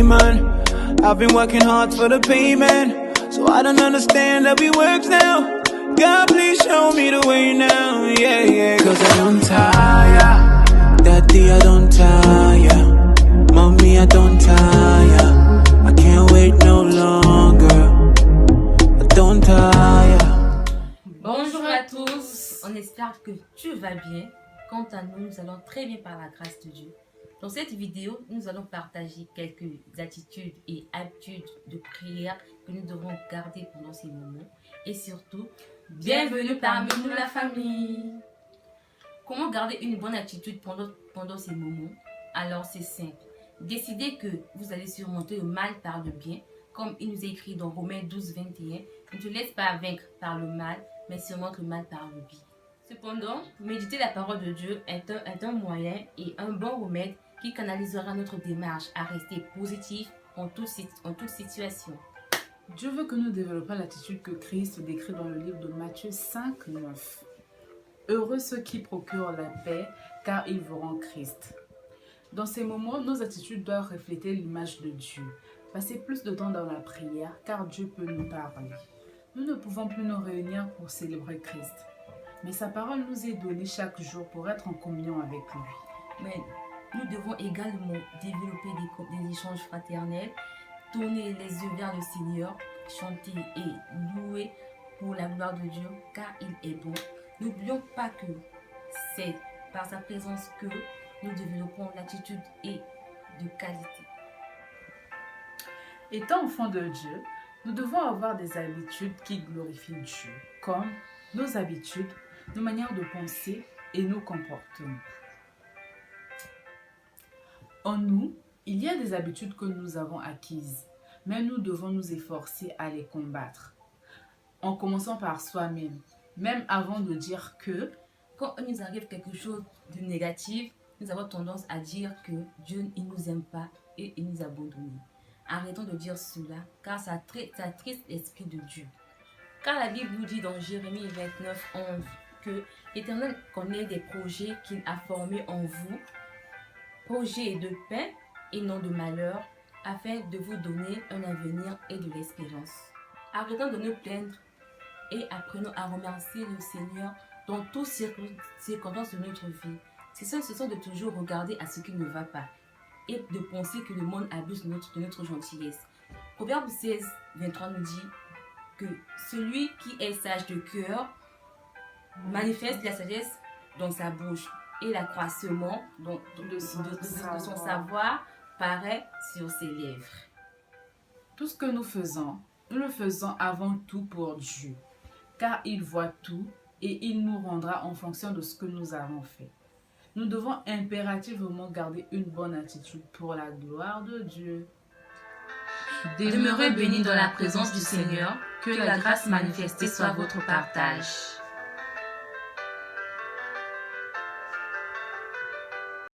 man. I've been working hard for the payment, so I don't understand how it works now. God, please show me the way now, yeah, yeah. Cause I don't tire, daddy, I don't tire, mommy, I don't tire, I can't wait no longer, I don't tire. Bonjour à tous, on espère que tu vas bien. Quant à nous, nous allons très bien par la grâce de Dieu. Dans cette vidéo, nous allons partager quelques attitudes et habitudes de prière que nous devons garder pendant ces moments. Et surtout, bienvenue parmi nous la famille. Comment garder une bonne attitude pendant ces moments? Alors c'est simple. Décidez que vous allez surmonter le mal par le bien. Comme il nous est écrit dans Romains 12, 21, ne te laisse pas vaincre par le mal, mais surmonte le mal par le bien. Cependant, méditer la parole de Dieu est un moyen et un bon remède qui canalisera notre démarche à rester positif en toute situation. Dieu veut que nous développions l'attitude que Christ décrit dans le livre de Matthieu 5, 9. Heureux ceux qui procurent la paix, car ils verront Christ. Dans ces moments, nos attitudes doivent refléter l'image de Dieu. Passez plus de temps dans la prière, car Dieu peut nous parler. Nous ne pouvons plus nous réunir pour célébrer Christ. Mais sa parole nous est donnée chaque jour pour être en communion avec lui. Mais nous devons également développer des échanges fraternels, tourner les yeux vers le Seigneur, chanter et louer pour la gloire de Dieu, car il est bon. N'oublions pas que c'est par sa présence que nous développons l'attitude et de qualité. Étant enfants de Dieu, nous devons avoir des habitudes qui glorifient Dieu, comme nos habitudes, nos manières de penser et nos comportements. En nous, il y a des habitudes que nous avons acquises, mais nous devons nous efforcer à les combattre. En commençant par soi-même, même avant de dire que... Quand il nous arrive quelque chose de négatif, nous avons tendance à dire que Dieu ne nous aime pas et il nous abandonne. Arrêtons de dire cela, car ça attriste l'esprit de Dieu. Car la Bible nous dit dans Jérémie 29, 11 que l'Éternel connaît des projets qu'il a formés en vous, projets de paix et non de malheur, afin de vous donner un avenir et de l'espérance. Arrêtons de nous plaindre et apprenons à remercier le Seigneur dans toutes circonstances de notre vie. C'est de toujours regarder à ce qui ne va pas et de penser que le monde abuse de notre gentillesse. Proverbe 16, 23 nous dit que celui qui est sage de cœur manifeste la sagesse dans sa bouche et l'accroissement de son savoir paraît sur ses lèvres. Tout ce que nous le faisons avant tout pour Dieu, car il voit tout et il nous rendra en fonction de ce que nous avons fait. Nous devons impérativement garder une bonne attitude pour la gloire de Dieu. Demeurez bénis dans la présence du Seigneur, que la grâce manifestée soit votre partage.